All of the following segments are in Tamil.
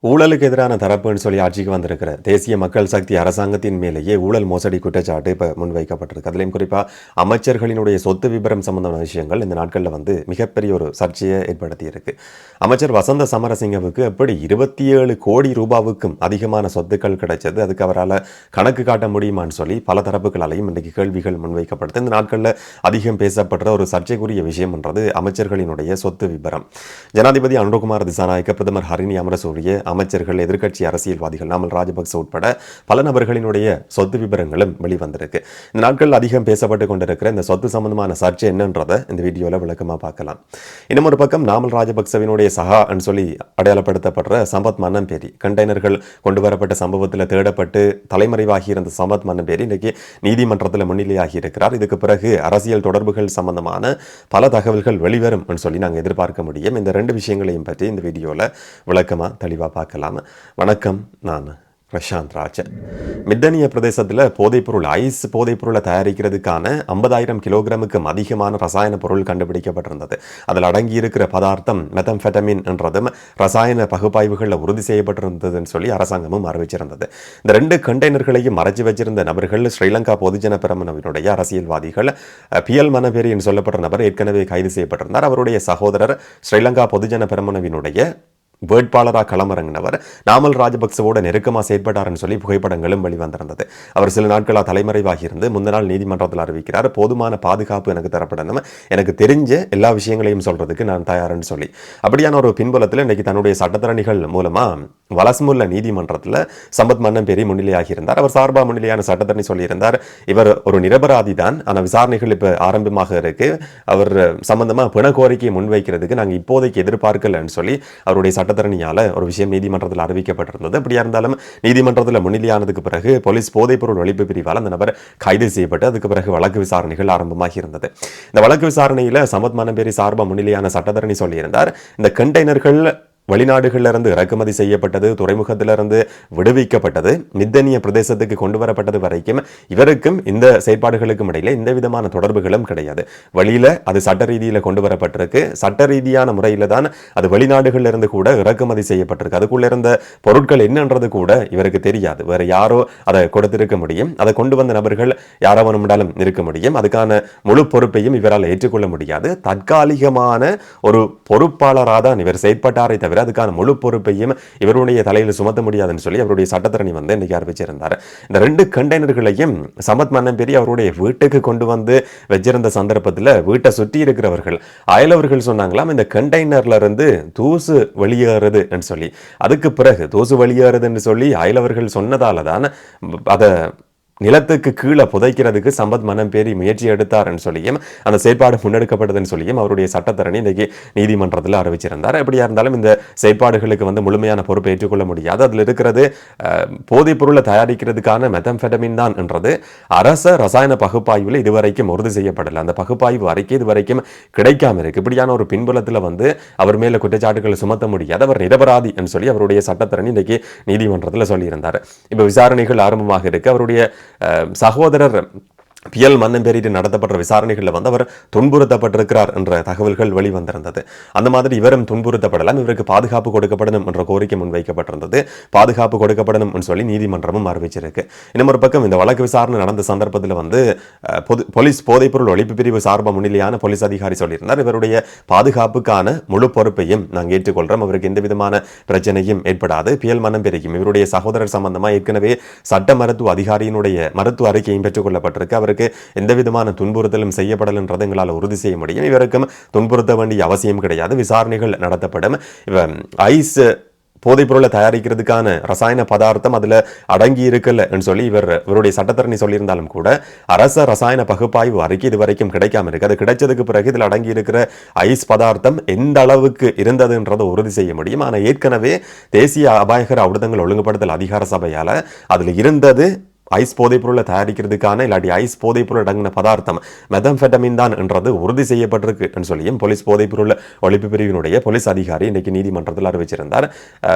ஊழலுக்கு எதிரான தரப்புன்னு சொல்லி ஆட்சிக்கு வந்திருக்கிற தேசிய மக்கள் சக்தி அரசாங்கத்தின் மேலேயே ஊழல் மோசடி குற்றச்சாட்டு இப்போ முன்வைக்கப்பட்டிருக்கு. அதுலேயும் குறிப்பாக அமைச்சர்களினுடைய சொத்து விபரம் சம்பந்தமான விஷயங்கள் இந்த நாட்களில் மிகப்பெரிய ஒரு சர்ச்சையை ஏற்படுத்தியிருக்கு. அமைச்சர் வசந்த சமரசிங்கவுக்கு எப்படி 27 கோடி ரூபாவுக்கும் அதிகமான சொத்துக்கள் கிடைச்சது, அதுக்கு அவரால் கணக்கு காட்ட முடியுமான்னு சொல்லி பல தரப்புகளாலையும் இன்றைக்கு கேள்விகள் முன்வைக்கப்படுது. இந்த நாட்களில் அதிகம் பேசப்படுற ஒரு சர்ச்சைக்குரிய விஷயம்ன்றது அமைச்சர்களினுடைய சொத்து விபரம். ஜனாதிபதி அனுரகுமார் திசாநாயக்க, பிரதமர் ஹரிணி அமரசூரிய, அமைச்சர்கள், எதிர்க்கட்சி அரசியல்வாதிகள், நாமல் ராஜபக்ச உட்பட பல நபர்களினுடைய சொத்து விபரங்களும் வெளிவந்திருக்கு. இந்த நாட்கள் அதிகம் பேசப்பட்டு கொண்டிருக்கிற இந்த சொத்து சம்பந்தமான சர்ச்சை என்னன்றதை இந்த வீடியோவில் விளக்கமாக பார்க்கலாம். இன்னும் ஒரு பக்கம் நாமல் ராஜபக்சவினுடைய சகா சொல்லி அடையாளப்படுத்தப்படுற சம்பத் மன்னம்பேரி கண்டெய்னர்கள் கொண்டு வரப்பட்ட சம்பவத்தில் தேடப்பட்டு தலைமறைவாகி இருந்த சம்பத் மன்னம்பேரி இன்றைக்கு நீதிமன்றத்தில் முன்னிலையாகி இருக்கிறார். இதுக்கு பிறகு அரசியல் தொடர்புகள் சம்பந்தமான பல தகவல்கள் வெளிவரும் சொல்லி நாங்கள் எதிர்பார்க்க முடியும். இந்த ரெண்டு விஷயங்களையும் பற்றி இந்த வீடியோவில் விளக்கமாக தெளிவாக பார்க்கலாம். வணக்கம், நான் பிரசாந்த் ராஜ். மித்தனிய பிரதேசத்தில் போதைப்பொருள் ஐஸ் போதைப்பொருளை தயாரிக்கிறதுக்கான 50,000 கிலோகிராமுக்கும் அதிகமான ரசாயன பொருள் கண்டுபிடிக்கப்பட்டிருந்தது. அதில் அடங்கி இருக்கிற பதார்த்தம் மெத்தம்ஃபெட்டமின் என்றதும் ரசாயன பகுப்பாய்வுகளில் உறுதி செய்யப்பட்டிருந்ததுன்னு சொல்லி அரசாங்கமும் அறிவிச்சிருந்தது. இந்த 2 கண்டெய்னர்களையும் மறைச்சு வச்சிருந்த நபர்கள் ஸ்ரீலங்கா பொதுஜன பெரமுனவினுடைய அரசியல்வாதிகள். பிஎல் மனபேரி என்று சொல்லப்பட்ட நபர் ஏற்கனவே கைது செய்யப்பட்டிருந்தார். அவருடைய சகோதரர் ஸ்ரீலங்கா பொதுஜன பெரமுனவினுடைய வேட்பாளராக களமிறங்கினவர் நாமல் ராஜபக்சவோட நெருக்கமாக செயற்பட்டார்னு சொல்லி புகைப்படங்களும் வெளிவந்திருந்தது. அவர் சில நாட்களாக தலைமறைவாகி இருந்து முந்த நாள் நீதிமன்றத்தில் அறிவிக்கிறார், போதுமான பாதுகாப்பு எனக்கு தரப்படணும், எனக்கு தெரிஞ்ச எல்லா விஷயங்களையும் சொல்றதுக்கு நான் தயார்னு சொல்லி. அப்படியான ஒரு பின்புலத்தில் இன்றைக்கு தன்னுடைய சட்டத்தரணிகள் மூலமாக வலசமுல்ல நீதிமன்றத்தில் சம்பத் மன்னம்பேரி முன்னிலையாகி இருந்தார். அவர் சார்பாக முன்னிலையான சட்டத்தரணி சொல்லியிருந்தார், இவர் ஒரு நிரபராதி தான், ஆனால் விசாரணைகள் இப்போ ஆரம்பமாக இருக்கு, அவர் சம்பந்தமாக பிண கோரிக்கையை முன்வைக்கிறதுக்கு நாங்கள் இப்போதைக்கு எதிர்பார்க்கலன்னு சொல்லி அவருடைய சட்டத்தரணியால் ஒரு விஷயம் நீதிமன்றத்தில் அறிவிக்கப்பட்டிருந்தது. அப்படியா இருந்தாலும் நீதிமன்றத்தில் முன்னிலையானதுக்கு பிறகு போலீஸ் போதைப்பொருள் ஒழிப்பு பிரிவால் அந்த நபர் கைது செய்யப்பட்டு அதுக்கு பிறகு வழக்கு விசாரணைகள் ஆரம்பமாகி இருந்தது. இந்த வழக்கு விசாரணையில் சம்பத் மன்னம்பேரி சார்பாக முன்னிலையான சட்டத்தரணி சொல்லியிருந்தார், இந்த கண்டெய்னர்கள் வெளிநாடுகளிலிருந்து இறக்குமதி செய்யப்பட்டது, துறைமுகத்திலிருந்து விடுவிக்கப்பட்டது, மித்தனிய பிரதேசத்துக்கு கொண்டு வரப்பட்டது வரைக்கும் இவருக்கும் இந்த செயற்பாடுகளுக்கும் இடையில எந்த விதமான தொடர்புகளும் கிடையாது. வழியில அது சட்ட ரீதியில் கொண்டு வரப்பட்டிருக்கு, சட்ட ரீதியான முறையில் தான் அது வெளிநாடுகளிலிருந்து கூட இறக்குமதி செய்யப்பட்டிருக்கு. அதுக்குள்ள இருந்த பொருட்கள் என்னன்றது கூட இவருக்கு தெரியாது. வேற யாரோ அதை கொடுத்திருக்க முடியும், அதை கொண்டு வந்த நபர்கள் யாரோ வேணும்னாலும் இருக்க முடியும். அதுக்கான முழு பொறுப்பையும் இவரால் ஏற்றுக்கொள்ள முடியாது. தற்காலிகமான ஒரு பொறுப்பாளராக தான் இவர் செயற்பட்டாரை தவிர அதுக்கான முழு பொறுப்பையும் இவருடைய தலையில் சுமத்த முடியாதுன்னு சொல்லி அவருடைய சட்டத்தரணி இன்னைக்கு அறிவிச்சிருந்தார். இந்த 2 கண்டெய்னர்களையும் சம்பத் மன்னம்பேரி அவருடைய வீட்டுக்கு கொண்டு வந்து வச்சிருந்த சந்தர்ப்பத்தில் வீட்டை சுற்றி இருக்கிறவர்கள் அயலவர்கள் சொன்னாங்களாம், இந்த கண்டெய்னர்ல இருந்து தூசு வெளியேறுது சொல்லி. அதுக்கு பிறகு தூசு வெளியேறுதுன்னு சொல்லி அயலவர்கள் சொன்னதால தான் அதை நிலத்துக்கு கீழே புதைக்கிறதுக்கு சம்பத் மன்னம்பேரி முயற்சி எடுத்தார்ன்னு சொல்லியும் அந்த செயற்பாடு முன்னெடுக்கப்பட்டதுன்னு சொல்லியும் அவருடைய சட்டத்தரணி இன்னைக்கு நீதிமன்றத்தில் அறிவிச்சிருந்தார். எப்படியா இருந்தாலும் இந்த செயற்பாடுகளுக்கு முழுமையான பொறுப்பை ஏற்றுக்கொள்ள முடியாது. அதில் இருக்கிறது போதைப் பொருளை தயாரிக்கிறதுக்கான மெத்தம்ஃபெட்டமின் தான் என்றது அரச ரசாயன பகுப்பாய்வில் இதுவரைக்கும் உறுதி செய்யப்படலை. அந்த பகுப்பாய்வு அறிக்கை இதுவரைக்கும் கிடைக்காம இருக்கு. இப்படியான ஒரு பின்புலத்தில் அவர் மேல குற்றச்சாட்டுகளை சுமத்த முடியாது, அவர் நிரபராதி என்று சொல்லி அவருடைய சட்டத்தரணி இன்னைக்கு நீதிமன்றத்தில் சொல்லியிருந்தார். இப்போ விசாரணைகள் ஆரம்பமாக இருக்கு. அவருடைய சகோதரர் பிஎல் மன்னம்பேரிட்டு நடத்தப்பட்ட விசாரணைகளில் அவர் துன்புறுத்தப்பட்டிருக்கிறார் என்ற தகவல்கள் வெளிவந்திருந்தது. அந்த மாதிரி இவரும் துன்புறுத்தப்படலாம், இவருக்கு பாதுகாப்பு கொடுக்கப்படணும் என்ற கோரிக்கை முன்வைக்கப்பட்டிருந்தது. பாதுகாப்பு கொடுக்கப்படணும் சொல்லி நீதிமன்றமும் அறிவிச்சிருக்கு. இன்னும் ஒரு பக்கம் இந்த வழக்கு விசாரணை நடந்த சந்தர்ப்பத்தில் போலீஸ் போதைப்பொருள் ஒழிப்பு பிரிவு சார்பாக முன்னிலையான போலீஸ் அதிகாரி சொல்லியிருந்தார், இவருடைய பாதுகாப்புக்கான முழு பொறுப்பையும் நாங்கள் ஏற்றுக்கொள்றோம், அவருக்கு எந்த விதமான பிரச்சனையும் ஏற்படாது. பிஎல் மன்னம்பேரிக்கும் இவருடைய சகோதரர் சம்பந்தமாக ஏற்கனவே சட்ட மருத்துவ அதிகாரியினுடைய மருத்துவ அறிக்கையும் பெற்றுக் கொள்ளப்பட்டிருக்கு. அவருக்கு எந்த விதமான துன்புறுத்தலும் செய்யப்படலன்றது எங்களால் உறுதி செய்ய முடியும். இவருக்கும் துன்புறுத்த வேண்டிய அவசியம் கிடையாது. விசாரணைகள் நடத்தப்படும். ஐஸ் போதைப்பொருளை தயாரிக்கிறதுக்கான ரசாயன பதார்த்தம் அதில் அடங்கி இருக்கலன்னு சொல்லி இவருடைய சட்டத்தரணி சொல்லியிருந்தாலும் கூட அரச ரசாயன பகுப்பாய்வு அறிக்கை இதுவரைக்கும் கிடைக்காம இருக்கு. அது கிடைச்சதுக்கு பிறகு இதில் அடங்கி இருக்கிற ஐஸ் பதார்த்தம் எந்த அளவுக்கு இருந்ததுன்றதை உறுதி செய்ய முடியும். ஆனால் ஏற்கனவே தேசிய அபாயகர ஆயுதங்கள் ஒழுங்குபடுத்தல் அதிகார சபையால் அதில் இருந்தது ஐஸ் போதைப் பொருளை தயாரிக்கிறதுக்கான இல்லாட்டி ஐஸ் போதைப் பொருள் அடங்கின பதார்த்தம் மெதம்பெட்டமின் தான் என்றது உறுதி செய்யப்பட்டிருக்கு சொல்லியும் போலீஸ் போதைப் பொருள் ஒழிப்பு பிரிவினுடைய போலீஸ் அதிகாரி இன்றைக்கு நீதிமன்றத்தில் அறிவிச்சிருந்தார்.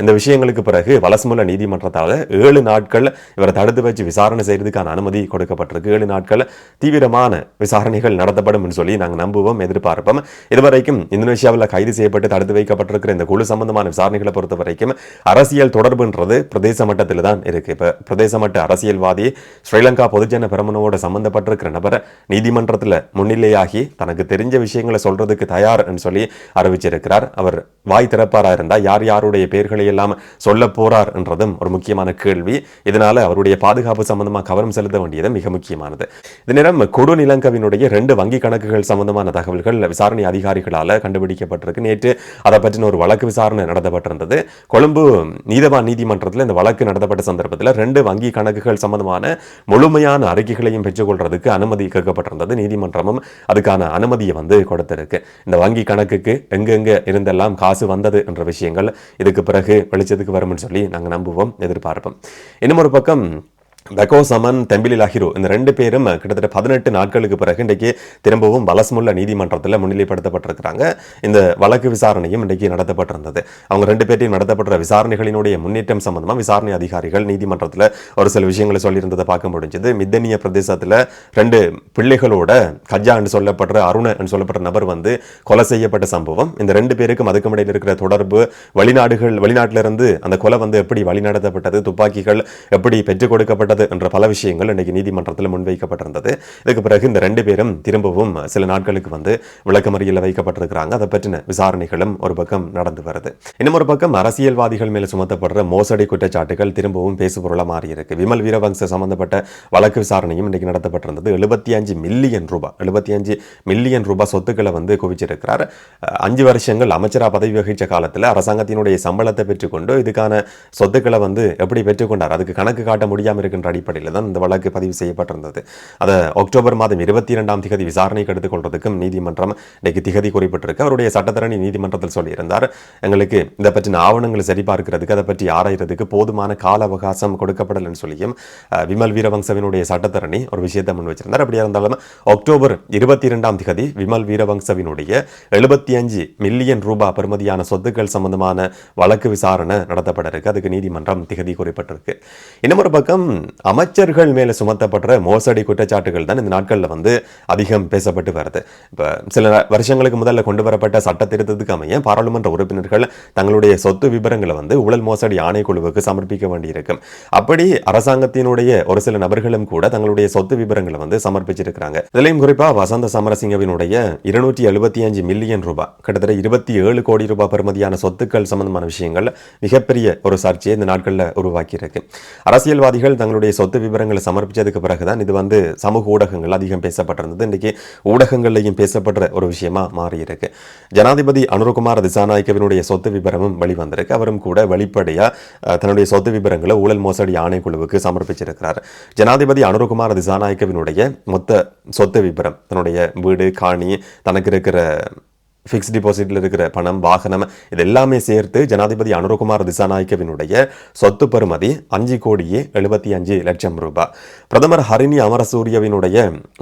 இந்த விஷயங்களுக்கு பிறகு வலசமுல்ல நீதிமன்றத்தால் 7 நாட்கள் இவரை தடுத்து வச்சு விசாரணை செய்யறதுக்கான அனுமதி கொடுக்கப்பட்டிருக்கு. 7 நாட்கள் தீவிரமான விசாரணைகள் நடத்தப்படும் சொல்லி நாங்கள் நம்புவோம், எதிர்பார்ப்போம். இதுவரைக்கும் இந்தோனேஷியாவில் கைது செய்யப்பட்டு தடுத்து வைக்கப்பட்டிருக்கிற இந்த குழு சம்பந்தமான விசாரணைகளை பொறுத்த வரைக்கும் அரசியல் தொடர்புன்றது பிரதேச மட்டத்தில் தான் இருக்கு. இப்ப பிரதேச மட்ட அரசியல்வாதி ஸ்ரீலங்கா பொதுஜன பெரமுனவோட சம்பந்தப்பட்டிருக்கிற நபர் நீதிமன்றத்தில் முன்னிலையாகி தனக்கு தெரிஞ்ச விஷயங்களை சொல்றதுக்கு தயார் சொல்லி அறிவிச்சிருக்கிறார். அவர் வாய் திறப்பாரா இருந்தா யார் யாருடைய பெயர்களை எல்லாம் சொல்ல போறார் என்றதும் ஒரு முக்கியமான கேள்வி. இதனால அவருடைய பாதுகாப்பு சம்பந்தமா கவனம் செலுத்த வேண்டியது மிக முக்கியமானது. இந்த நேரம் கொடுநிலங்கவினுடைய 2 வங்கி கணக்குகள் சம்பந்தமான தகவல்கள் விசாரணை அதிகாரிகளால் கண்டுபிடிக்கப்பட்டிருக்கு. நேற்று அதை பற்றின ஒரு வழக்கு விசாரணை நடத்தப்பட்டிருந்தது. கொழும்பு நீதவான் நீதிமன்றத்தில் இந்த வழக்கு நடத்தப்பட்ட சந்தர்ப்பத்தில் 2 வங்கி கணக்குகள் சம்பந்தமான முழுமையான அறிக்கைகளையும் பெற்றுக்கொள்றதுக்கு அனுமதி கேட்கப்பட்டிருந்தது. நீதிமன்றமும் அதுக்கான அனுமதியை கொடுத்திருக்கு. இந்த வங்கி கணக்குக்கு எங்கெங்க இருந்தெல்லாம் காசு வந்தது என்ற விஷயங்கள் இதுக்கு பிறகு வெளிச்சத்துக்கு வரும் சொல்லி நாங்கள் நம்புவோம், எதிர்பார்ப்போம். இன்னும் ஒரு பக்கம் பெகோ சமன் தெம்பிலி லஹிரு இந்த 2 பேரும் கிட்டத்தட்ட 18 நாட்களுக்கு பிறகு இன்றைக்கு திரும்பவும் வலசமுல்ல நீதிமன்றத்தில் முன்னிலைப்படுத்தப்பட்டிருக்கிறாங்க. இந்த வழக்கு விசாரணையும் இன்றைக்கு நடத்தப்பட்டிருந்தது. அவங்க 2 பேரையும் நடத்தப்பட்ட விசாரணைகளினுடைய முன்னேற்றம் சம்பந்தமாக விசாரணை அதிகாரிகள் நீதிமன்றத்தில் ஒரு சில விஷயங்களை சொல்லியிருந்ததை பார்க்க முடிஞ்சது. மித்தனிய பிரதேசத்தில் 2 பிள்ளைகளோட கஜா என்று சொல்லப்படுற அருண என்று சொல்லப்படுற நபர் கொலை செய்யப்பட்ட சம்பவம். இந்த 2 பேருக்கும் அதுக்கு இடையில் இருக்கிற தொடர்பு, வெளிநாட்டிலிருந்து அந்த கொலை எப்படி வழிநடத்தப்பட்டது, துப்பாக்கிகள் எப்படி பெற்றுக் கொடுக்கப்பட்டது என்ற பல விஷயங்கள் இன்னைக்கு நீதிமன்றத்தில் முன்வைக்கப்பட்டிருந்தது. இதுக்கு பிறகு இந்த 2 பேரும் திரும்பவும் சில நாட்களுக்கு விளக்கமறியலில் வைக்கப்பட்டிருக்கிறாங்க. அதை பற்றின விசாரணைகளும் ஒரு பக்கம் நடந்து வருது. இன்னும் ஒரு பக்கம் அரசியல்வாதிகள் மேல சுமத்தப்படுற மோசடி குற்றச்சாட்டுகள் திரும்பவும் பேசுபொருளாக மாறி இருக்கு. விமல் வீரவங்ச சம்பந்தப்பட்ட வழக்கு விசாரணையும் இன்னைக்கு நடத்தப்பட்டிருந்தது. 75 மில்லியன் ரூபாய் சொத்துக்களை குவிச்சிருக்கிறார். 5 வருஷங்கள் அமைச்சரா பதவி வகிச்ச காலத்தில் அரசாங்கத்தினுடைய சம்பளத்தை பெற்றுக்கொண்டு இதுக்கான சொத்துக்களை எப்படி பெற்றுக்கொண்டார், அதுக்கு கணக்கு காட்ட முடியாமல் இருக்கின்ற அடிப்படையில் தான் இந்த வழக்கு பதிவு செய்யப்பட்டிருந்தது. அதை அக்டோபர் மாதம் 22ஆம் தேதி விசாரணைக்கு எடுத்துக் கொள்றதுக்கும் நீதிமன்றம் இன்னைக்கு திகதி குறிப்பிட்டிருக்கு. அவருடைய சட்டத்தரணி நீதிமன்றத்தில் சொல்லியிருந்தார், எங்களுக்கு இதை பற்றின ஆவணங்களை சரிபார்க்கிறதுக்கு அதை பற்றி ஆராய்றதுக்கு போதுமான கால அவகாசம் கொடுக்கப்படலன்னு சொல்லியும் விமல் வீரவங்சவினுடைய சட்டத்தரணி ஒரு விஷயத்தை முன் வச்சிருந்தார். அப்படியா இருந்தாலும் அக்டோபர் 22ஆம் தேதி விமல் வீரவங்சவினுடைய 75 மில்லியன் ரூபாய் பெறுமதியான சொத்துக்கள் சம்பந்தமான வழக்கு விசாரணை நடத்தப்பட இருக்கு. அதுக்கு நீதிமன்றம் திகதி குறிப்பிட்டிருக்கு. இன்னும் ஒரு பக்கம் அமைச்சர்கள் மேல சுமத்தப்படுற மோசடி குற்றச்சாட்டுகள் தான் இந்த நாட்களில் அதிகம் பேசப்பட்டு வருது. இப்ப சில வருஷங்களுக்கு முதல்ல கொண்டு வரப்பட்ட சட்ட திருத்தத்துக்கு அமைய பாராளுமன்ற உறுப்பினர்கள் தங்களுடைய சொத்து விபரங்களை ஊழல் மோசடி ஆணைக்குழுவுக்கு சமர்ப்பிக்க வேண்டியிருக்கும். அப்படி அரசாங்கத்தினுடைய ஒரு சில நபர்களும் கூட தங்களுடைய சொத்து விபரங்களை சமர்ப்பிச்சிருக்கிறாங்க. இதிலையும் குறிப்பா வசந்த சமரசிங்கவினுடைய 275 மில்லியன் ரூபாய் கிட்டத்தட்ட 27 கோடி ரூபாய் பெறுமதியான சொத்துக்கள் சம்பந்தமான விஷயங்கள் மிகப்பெரிய ஒரு சர்ச்சையை இந்த நாட்களில் உருவாக்கி இருக்கு. அரசியல்வாதிகள் தங்களுடைய சொத்து விவரங்களை சமர்ப்பிச்சதுக்கு பிறகுதான் இது சமூக ஊடகங்கள் அதிகம் பேசப்பட்டிருந்தது. இன்னைக்கு ஊடகங்களையும் பேசப்படுற ஒரு விஷயமா மாறி இருக்கு. ஜனாதிபதி அனுரகுமார திசாநாயக்கவினுடைய சொத்து விவரமும் வெளிவந்திருக்கு. அவரும் கூட வெளிப்படையா தன்னுடைய சொத்து விவரங்களை ஊழல் மோசடி ஆணைக்குழுவுக்கு சமர்ப்பிச்சிருக்கிறார். ஜனாதிபதி அனுரகுமார திசாநாயக்கவினுடைய மொத்த சொத்து விவரம், தன்னுடைய வீடு, காணி, தனக்கு இருக்கிற ஃபிக்ஸ்ட் டிபாசிட்ல இருக்கிற பணம், வாகனம், இது எல்லாமே சேர்த்து ஜனாதிபதி அனுரகுமார திசாநாயக்கவினுடைய சொத்து பெறுமதி 5,75,00,000 ரூபாய். பிரதமர் ஹரிணி அமரசூரியவினுடைய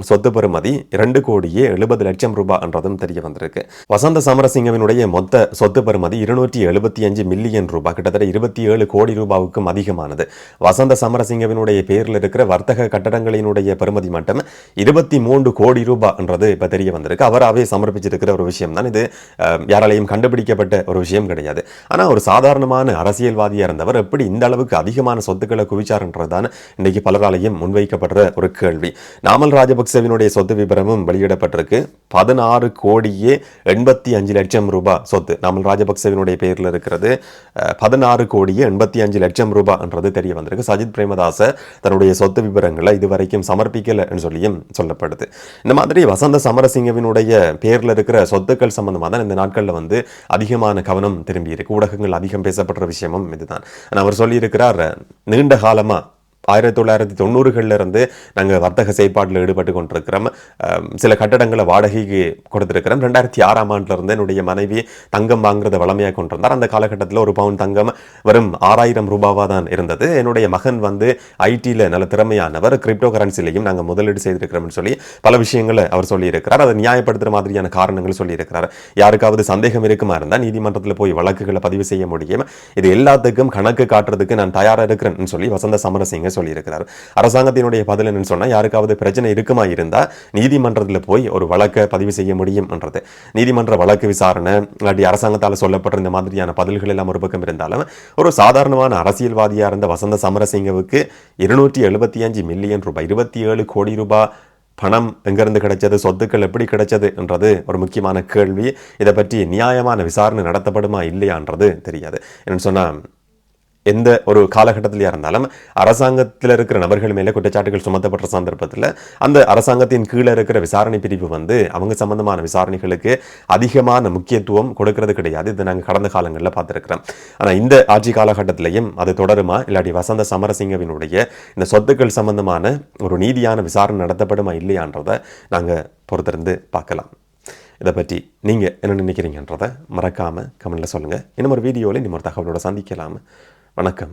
சொத்து பெறுமதி 2,70,00,000 ரூபாய் என்றதும் தெரிய வந்திருக்கு. வசந்த சமரசிங்கவினுடைய மொத்த சொத்து பெறுமதி 275 மில்லியன் ரூபாய், கிட்டத்தட்ட 27 கோடி ரூபாவுக்கும் அதிகமானது. வசந்த சமரசிங்கவினுடைய பேரில் இருக்கிற வர்த்தக கட்டடங்களினுடைய பெறுமதி மட்டும் 23 கோடி ரூபாய் என்றது இப்ப தெரிய வந்திருக்கு. அவராகவே சமர்ப்பிச்சிருக்கிற ஒரு விஷயம் தான். யாராலையும் கண்டுபிடிக்கப்பட்ட ஒரு விஷயம் கிடையாது. ஆனா ஒரு சாதாரணமான அரசியல்வாதியா இருந்தவர் எப்படி இந்த அளவுக்கு அதிகமான சொத்துக்களை குவிச்சார்ன்றதுதான் இன்னைக்கு பலராலையும் முன்வைக்கப்படுற ஒரு கேள்வி. நாமல் ராஜபக்சவினுடைய சொத்து விபரமும் வெளியிடப்பட்டிருக்கு. 16,85,00,000 ரூபாய் சொத்து நாமல் ராஜபக்சவினுடைய பெயரில் இருக்கிறது. 16,85,00,000 ரூபாய் என்றது தெரிய வந்திருக்கு. சஜித் பிரேமதாச தன்னுடைய சொத்து விபரங்களை இதுவரைக்கும் சமர்ப்பிக்கல சொல்லியும் சொல்லப்படுது. இந்த மாதிரி வசந்த சமரசிங்கவினுடைய பெயரில் இருக்கிற சொத்துக்கள் சம்பந்தமாக தான் இந்த நாட்களில் அதிகமான கவனம் திரும்பி இருக்கு. ஊடகங்கள் அதிகம் பேசப்படுற விஷயமும் இதுதான். அவர் சொல்லியிருக்கிறார், நீண்ட காலமா 1990களில் இருந்து நாங்கள் வர்த்தக செயற்பாட்டில் ஈடுபட்டு கொண்டிருக்கிறோம். சில கட்டடங்களை வாடகைக்கு கொடுத்திருக்கிறோம். 2006ஆம் ஆண்டிலிருந்து என்னுடைய மனைவி தங்கம் வாங்குறத வளமையாக கொண்டிருந்தார். அந்த காலகட்டத்தில் ஒரு பவுன் தங்கம் வெறும் 6000 ரூபாவாக தான் இருந்தது. என்னுடைய மகன் வந்து ஐடியில் நல்ல திறமையானவர், கிரிப்டோ கரன்சிலையும் நாங்கள் முதலீடு செய்திருக்கிறோம்னு சொல்லி பல விஷயங்களை அவர் சொல்லியிருக்கிறார். அதை நியாயப்படுத்துகிற மாதிரியான காரணங்கள் சொல்லியிருக்கிறார். யாருக்காவது சந்தேகம் இருக்குமா இருந்தால் நீதிமன்றத்தில் போய் வழக்குகளை பதிவு செய்ய முடியும். இது எல்லாத்துக்கும் கணக்கு காட்டுறதுக்கு நான் தயாராக இருக்கிறேன்னு சொல்லி வசந்த சமரசிங்க சொல்லியிருக்கிறார். அரசாங்கத்தினுடைய பதில் என்னன்னு சொன்னா, யாருக்காவது பிரச்சனை இருக்குமா இருந்தா நீதிமன்றத்தில் போய் ஒரு வழக்கை பதிவு செய்ய முடியும் என்றது. நீதிமன்ற வழக்கு விசாரணை இல்லாட்டி அரசாங்கத்தால் சொல்லப்படுற இந்த மாதிரியான பதில்கள் எல்லாம் ஒரு பக்கம் இருந்தாலும், ஒரு சாதாரணமான அரசியல்வாதியா இருந்த வசந்த சமரசிங்கவுக்கு 275 மில்லியன் ரூபாய், 27 கோடி ரூபாய் பணம் எங்கிருந்து கிடைச்சது, சொத்துக்கள் எப்படி கிடைச்சது என்றது ஒரு முக்கியமான கேள்வி. இதை பற்றி நியாயமான விசாரணை நடத்தப்படுமா இல்லையான்றது தெரியாது. என்னன்னு சொன்னா, எந்த ஒரு காலகட்டத்திலேயே இருந்தாலும் அரசாங்கத்தில் இருக்கிற நபர்கள் மேலே குற்றச்சாட்டுகள் சுமத்தப்பட்ட சந்தர்ப்பத்தில் அந்த அரசாங்கத்தின் கீழே இருக்கிற விசாரணை பிரிவு வந்து அவங்க சம்பந்தமான விசாரணைகளுக்கு அதிகமான முக்கியத்துவம் கொடுக்கறது கிடையாது. இதை நாங்கள் கடந்த காலங்களில் பார்த்துருக்கிறோம். ஆனால் இந்த ஆட்சி காலகட்டத்திலையும் அது தொடருமா இல்லாட்டி வசந்த சமரசிங்கவினுடைய இந்த சொத்துக்கள் சம்பந்தமான ஒரு நீதியான விசாரணை நடத்தப்படுமா இல்லையான்றதை நாங்கள் பொறுத்திருந்து பார்க்கலாம். இதை பற்றி நீங்கள் என்ன நினைக்கிறீங்கன்றதை மறக்காமல் கமெண்ட்டில் சொல்லுங்கள். இன்னும் ஒரு வீடியோவில் இன்னும் ஒரு தகவலோட சந்திக்கலாம். வணக்கம்.